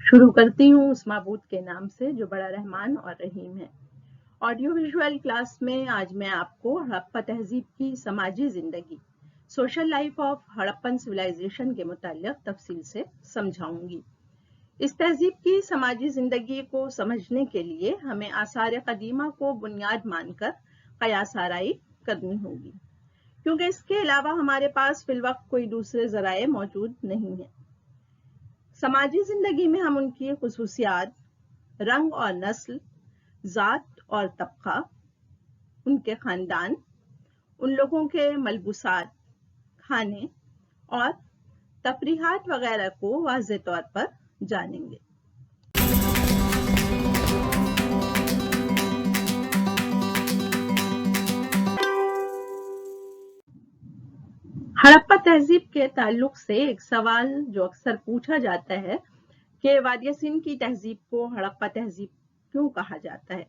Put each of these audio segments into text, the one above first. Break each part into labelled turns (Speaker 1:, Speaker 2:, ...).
Speaker 1: शुरू करती हूँ उस माबूद के नाम से जो बड़ा रहमान और रहीम है। ऑडियो विजुअल क्लास में आज मैं आपको हड़प्पा तहजीब की समाजी जिंदगी, social life of Harappan civilization के मुताल्लिक तफसील से समझाऊंगी। इस तहजीब की समाजी जिंदगी को समझने के लिए हमें आसार कदीमा को बुनियाद मानकर कयास आराई करनी होगी, क्योंकि इसके अलावा हमारे पास फिलवक्त कोई दूसरे जराए मौजूद नहीं है। समाजी जिंदगी में हम उनकी खुसूसियात, रंग और नस्ल, ज़ात और तबका, उनके ख़ानदान, उन लोगों के मलबूसात, खाने और तफरीहात वगैरह को वाज़ेह तौर पर जानेंगे। हड़प्पा तहजीब के ताल्लुक से एक सवाल जो अक्सर पूछा जाता है कि वादिया सिंध की तहजीब को हड़प्पा तहजीब क्यों कहा जाता है।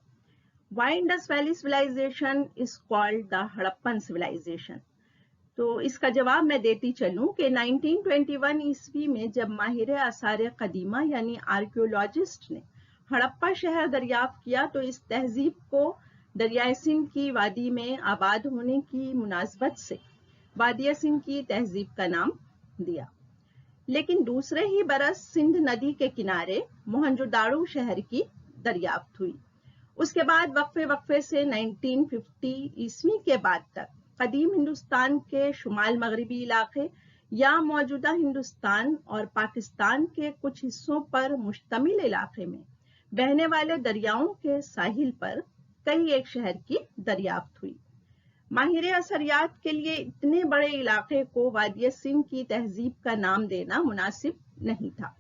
Speaker 1: Why Indus Valley Civilization is called the Harappan Civilization? तो इसका जवाब मैं देती चलूं कि 1921 ईस्वी में जब माहिर आसार कदीमा यानी आर्कियोलॉजिस्ट ने हड़प्पा शहर दरियाफ्त किया तो इस तहजीब को दरियाए सिंध की वादी में आबाद होने की मुनासबत से वादिया सिंध की तहजीब का नाम दिया। लेकिन दूसरे ही बरस सिंध नदी के किनारे मोहनजोदाड़ो शहर की दरियाफ्त हुई। उसके बाद वक्फे से 1950 ईस्वी के बाद तक कदीम हिंदुस्तान के शुमाल मगरबी इलाके या मौजूदा हिंदुस्तान और पाकिस्तान के कुछ हिस्सों पर मुश्तमिल इलाके में बहने वाले दरियाओं के साहिल पर कई एक शहर की दरियाफ्त हुई। माहिर असरियात के लिए इतने बड़े इलाके को वादिया सिंध की तहजीब का नाम देना मुनासिब नहीं था,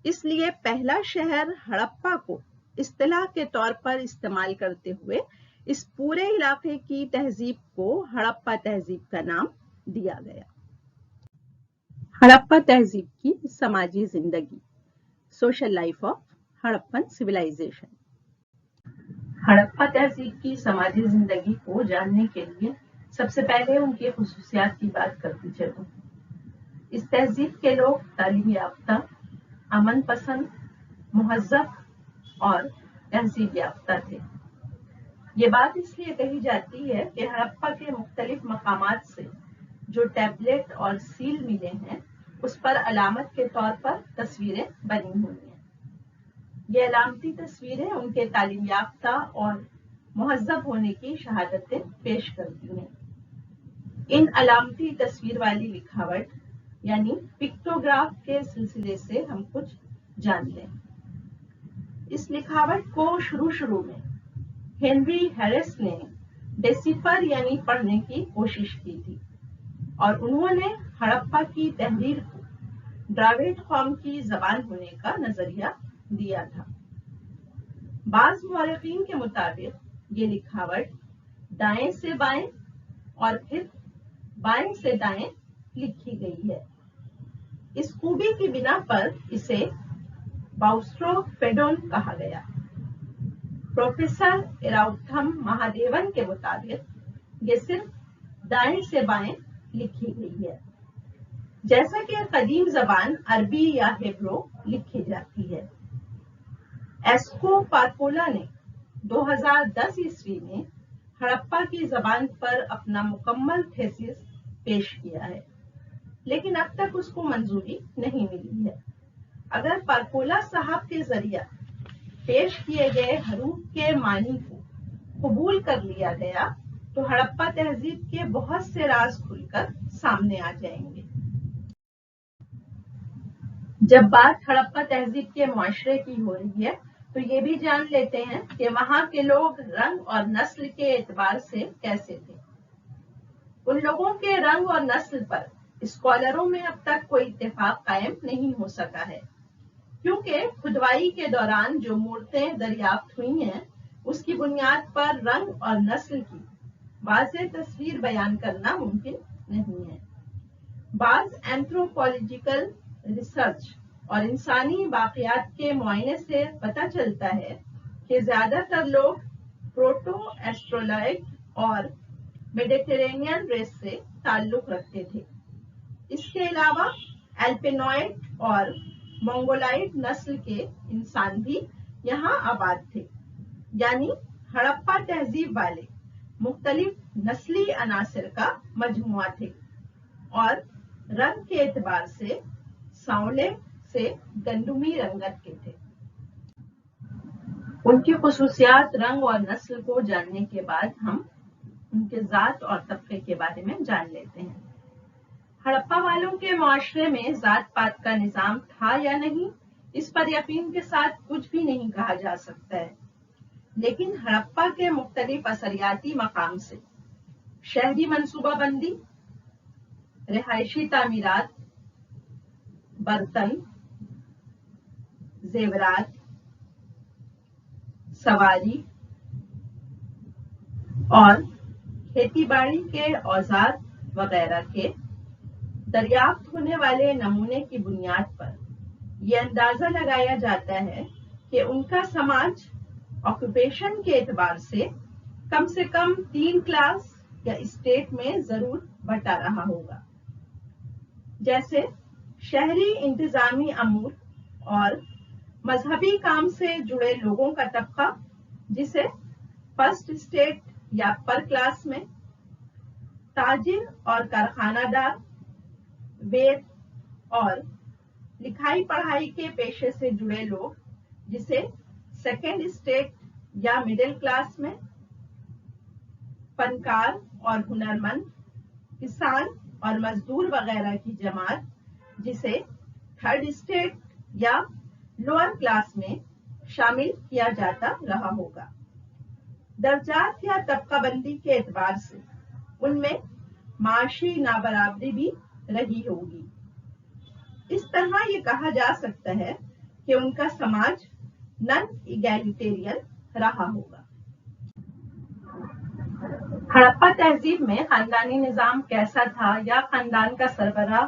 Speaker 1: इसलिए पहला शहर हड़प्पा को इस्तिलाह के तौर पर इस्तेमाल करते हुए इस पूरे इलाके की तहजीब को हड़प्पा तहजीब का नाम दिया गया। हड़प्पा तहजीब की समाजी जिंदगी, social life of Harappan civilization. Harappa तहजीब की समाजी जिंदगी को जानने के लिए सबसे पहले उनके खुसूसियात की बात करती चलूं। इस तहजीब के लोग तालीम याफ्ता, अमन पसंद, मुहज़्ज़ब और तहजीब याफ्ता थे। ये बात इसलिए कही जाती है कि हड़प्पा के मुख्तलिफ मकामात से जो टैबलेट और सील मिले हैं उस पर अलामत के तौर पर तस्वीरें बनी हुई हैं। ये अलामती तस्वीरें उनके तालीम याफ्ता और मुहज़्ज़ब होने की शहादतें पेश करती हैं। इन अलामती तस्वीर वाली लिखावट यानी पिक्टोग्राफ के सिलसिले से हम कुछ जान लें। इस लिखावट को शुरू में हेनरी हैरिस ने डेसिफर यानी पढ़ने की कोशिश की थी और उन्होंने हड़प्पा की तहरीर को द्राविड कौम की जबान होने का नजरिया दिया था। बाज़ मुअर्रिखीन के मुताबिक ये लिखावट दाएं से बाएं और फिर बाएं से दाएं लिखी गई है। इस खूबी की बिना पर इसे बाउस्ट्रोफेडोन कहा गया। प्रोफेसर इराउथम महादेवन के मुताबिक ये सिर्फ दाएं से बाएं लिखी गई है, जैसा कि कदीम जबान अरबी या हिब्रू लिखी जाती है। एस्को पारपोला ने 2010 ईस्वी में हड़प्पा की जबान पर अपना मुकम्मल थीसिस पेश किया है, लेकिन अब तक उसको मंजूरी नहीं मिली है। अगर पारपोला साहब के जरिया पेश किए गए हरूफ के मानी को कबूल कर लिया गया तो हड़प्पा तहजीब के बहुत से राज खुलकर सामने आ जाएंगे। जब बात हड़प्पा तहजीब के मुआशरे की हो रही है तो ये भी जान लेते हैं कि वहां के लोग रंग और नस्ल के एतबार से कैसे थे। उन लोगों के रंग और नस्ल पर स्कॉलरों में अब तक कोई इत्तेफाक कायम नहीं हो सका है, क्योंकि खुदवाई के दौरान जो मूर्तें दरियाफ्त हुई हैं उसकी बुनियाद पर रंग और नस्ल की वाज़ेह तस्वीर बयान करना मुमकिन नहीं है। बाज़ एंथ्रोपोलॉजिकल रिसर्च और इंसानी बाक़ियात के मुआयने से पता चलता है कि ज्यादातर लोग प्रोटो एस्ट्रोलाइट और मेडिटेरेनियन रेस से ताल्लुक रखते थे। इसके अलावा एल्पिनॉइड और मंगोलाइड नस्ल के इंसान भी यहाँ आबाद थे, यानी हड़प्पा तहजीब वाले मुख्तलिफ नस्ली अनासिर का मजमुआ थे और रंग के एतबार से सांवले से गंदुमी रंगत के थे। उनकी खुसूसियात, रंग और नस्ल को जानने के बाद हम उनके जात और तबके के बारे में जान लेते हैं। हड़प्पा वालों के माशरे में जात पात का निजाम था या नहीं, इस पर यकीन के साथ कुछ भी नहीं कहा जा सकता है, लेकिन हड़प्पा के मुख्तलिफ असरियाती मकाम से शहरी मनसूबाबंदी, रिहायशी तामीरात, बर्तन, जेवरात, सवारी और खेती बाड़ी के औजार वगैरह के दरियाफ्त होने वाले नमूने की बुनियाद पर यह अंदाजा लगाया जाता है कि उनका समाज ऑक्यूपेशन के एतबार से कम 3 क्लास या स्टेट में जरूर बटा रहा होगा, जैसे शहरी इंतजामी अमूर और मजहबी काम से जुड़े लोगों का तबका, जिसे फर्स्ट स्टेट या पर क्लास में, ताजिर और कारखानादार, वेद और लिखाई पढ़ाई के पेशे से जुड़े लोग, जिसे सेकेंड स्टेट या मिडिल क्लास में, फनकार और हुनरमंद, किसान और मजदूर वगैरह की जमात, जिसे थर्ड स्टेट या लोअर क्लास में शामिल किया जाता रहा होगा। दर्जात या तबकाबंदी के एतबार से उनमें माशी नाबराबरी भी रही होगी। इस तरह ये कहा जा सकता है कि उनका समाज नॉन इगैलिटेरियन रहा होगा। हड़प्पा तहजीब में खानदानी निजाम कैसा था या खानदान का सरबराह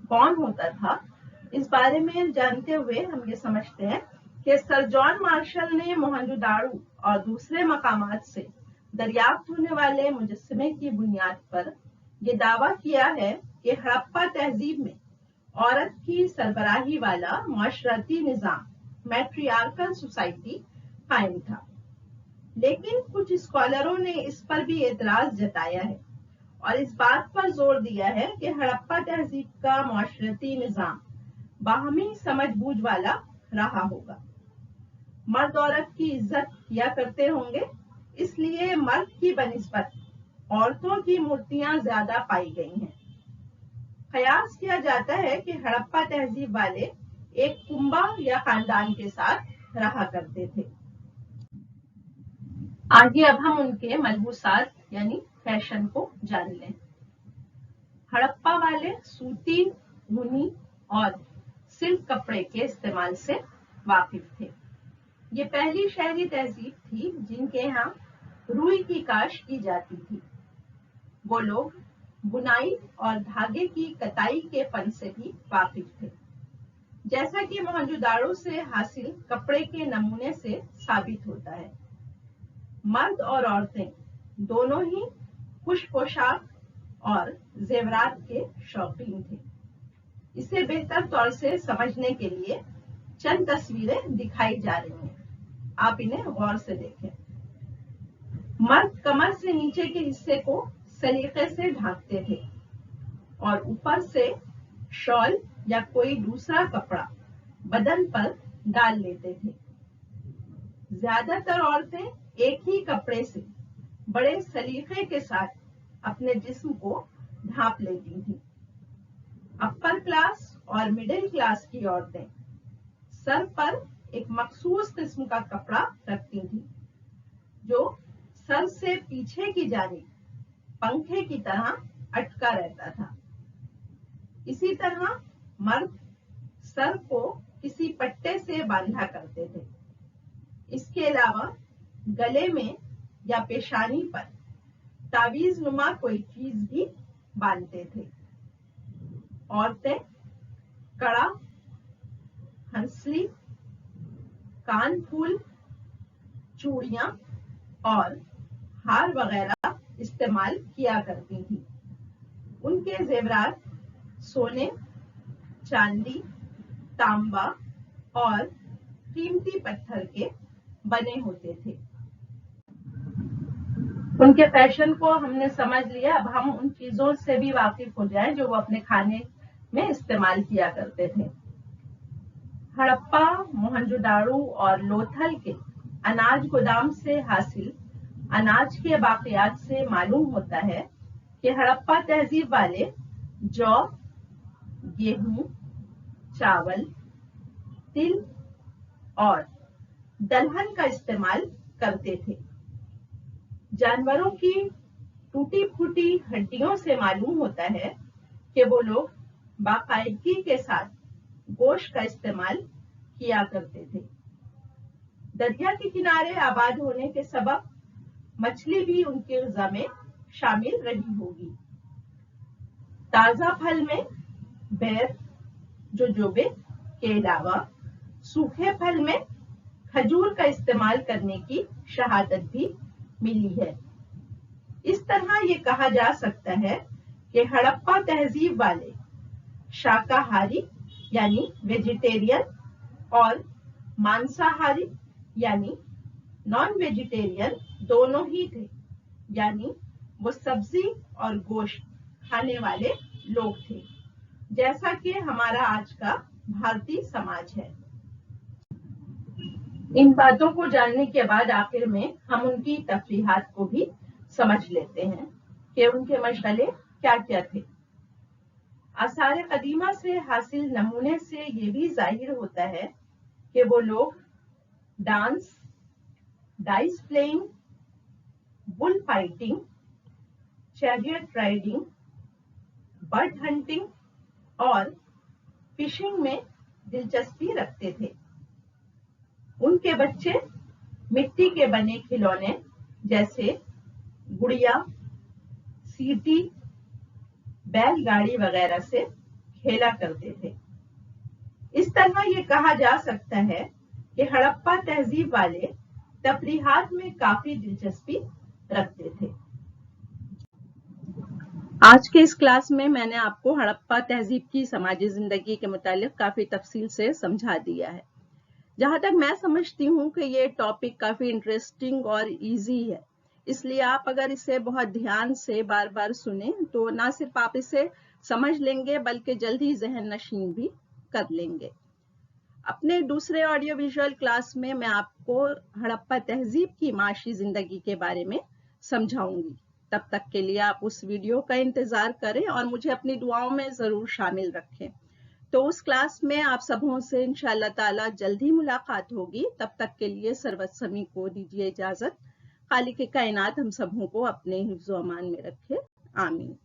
Speaker 1: कौन होता था, इस बारे में जानते हुए हम ये समझते हैं कि सर जॉन मार्शल ने मोहनजोदाड़ो और दूसरे मकामात से दरियाफ्त होने वाले मुजस्समे की बुनियाद पर यह दावा किया है कि हड़प्पा तहजीब में औरत की सरबराही वाला माशरती निजाम, मैट्रियार्कल सोसाइटी कायम था। लेकिन कुछ स्कॉलरों ने इस पर भी एतराज जताया है और इस बात पर जोर दिया है कि हड़प्पा तहजीब का माशरती निजाम बाहमी समझ बूझ वाला रहा होगा। मर्द औरत की इज्जत किया करते होंगे, इसलिए मर्द की बनिस्बत औरतों की मूर्तियां ज्यादा पाई गई हैं। कयास किया जाता है कि हड़प्पा तहजीब वाले एक कुंबा या खानदान के साथ रहा करते थे। आगे अब हम उनके मलबूसात यानी फैशन को जान लें। हड़प्पा वाले सूती, ऊनी और सिल्क कपड़े के इस्तेमाल से वाकिफ थे। ये पहली शहरी तहजीब थी जिनके यहाँ रुई की काश की जाती थी। वो लोग बुनाई और धागे की कताई के फन से भी वाकिफ थे, जैसा कि मोहनजोदाड़ो से हासिल कपड़े के नमूने से साबित होता है। मर्द और औरतें दोनों ही खुश पोशाक और जेवरात के शौकीन थे। इसे बेहतर तौर से समझने के लिए चंद तस्वीरें दिखाई जा रही हैं, आप इन्हें गौर से देखें। मर्द कमर से नीचे के हिस्से को सलीके से ढांकते थे और ऊपर से शॉल या कोई दूसरा कपड़ा बदन पर डाल लेते थे। ज्यादातर औरतें एक ही कपड़े से बड़े सलीके के साथ अपने जिस्म को ढांप लेती थीं। अपर क्लास और मिडिल क्लास की औरतें सर पर एक मखसूस किस्म का कपड़ा रखती थीं, जो सर से पीछे की जानिब पंखे की तरह अटका रहता था। इसी तरह मर्द सर को किसी पट्टे से बांधा करते थे। इसके अलावा गले में या पेशानी पर तावीज नुमा कोई चीज भी बांधते थे। औरतें कड़ा, हंसली, कान फूल, चूड़ियां और हार वगैरह इस्तेमाल किया करती थी। उनके जेवरात सोने, चांदी, तांबा और कीमती पत्थर के बने होते थे। उनके फैशन को हमने समझ लिया, अब हम उन चीजों से भी वाकिफ हो जाएं जो वो अपने खाने में इस्तेमाल किया करते थे। हड़प्पा, मोहनजोदाड़ो और लोथल के अनाज गोदाम से हासिल अनाज के बाकियात से मालूम होता है कि हड़प्पा तहजीब वाले जौ, गेहूं, चावल, तिल और दलहन का इस्तेमाल करते थे। जानवरों की टूटी फूटी हड्डियों से मालूम होता है कि वो लोग बाकायदगी के साथ गोश्त का इस्तेमाल किया करते थे। दरिया के किनारे आबाद होने के सबब मछली भी उनके ग़िज़ा में शामिल रही होगी। ताज़ा फल में बैर, जोजोबे के अलावा सूखे फल में खजूर का इस्तेमाल करने की शहादत भी मिली है। इस तरह ये कहा जा सकता है कि हड़प्पा तहजीब वाले शाकाहारी यानी वेजिटेरियन और मांसाहारी यानी नॉन वेजिटेरियन दोनों ही थे, यानी वो सब्जी और गोश्त खाने वाले लोग थे, जैसा कि हमारा आज का भारतीय समाज है। इन बातों को जानने के बाद आखिर में हम उनकी तफरीहात को भी समझ लेते हैं कि उनके मशगले क्या क्या थे। आसार कदीमा से हासिल नमूने से ये भी जाहिर होता है कि वो लोग dance, dice playing, bull fighting, chariot riding, bird hunting और फिशिंग में दिलचस्पी रखते थे। उनके बच्चे मिट्टी के बने खिलौने जैसे गुड़िया, सीटी, बैलगाड़ी वगैरह से खेला करते थे। इस तरह ये कहा जा सकता है कि हड़प्पा तहजीब वाले तफरीहात में काफी दिलचस्पी रखते थे। आज के इस क्लास में मैंने आपको हड़प्पा तहजीब की समाजी जिंदगी के मुतालिक काफी तफसील से समझा दिया है। जहां तक मैं समझती हूँ कि ये टॉपिक काफी इंटरेस्टिंग और इजी है, इसलिए आप अगर इसे बहुत ध्यान से बार बार सुने तो ना सिर्फ आप इसे समझ लेंगे बल्कि जल्दी जहन नशीन भी कर लेंगे। अपने दूसरे ऑडियो विजुअल क्लास में मैं आपको हड़प्पा तहजीब की माशी जिंदगी के बारे में समझाऊंगी। तब तक के लिए आप उस वीडियो का इंतजार करें और मुझे अपनी दुआओं में जरूर शामिल रखें। तो उस क्लास में आप सबों से इंशाअल्लाह ताला जल्दी मुलाकात होगी। तब तक के लिए सरवत समी को दीजिए इजाजत। खालिक कायनात हम सबों को अपने हिफ्ज़-ओ-अमान में रखे। आमीन।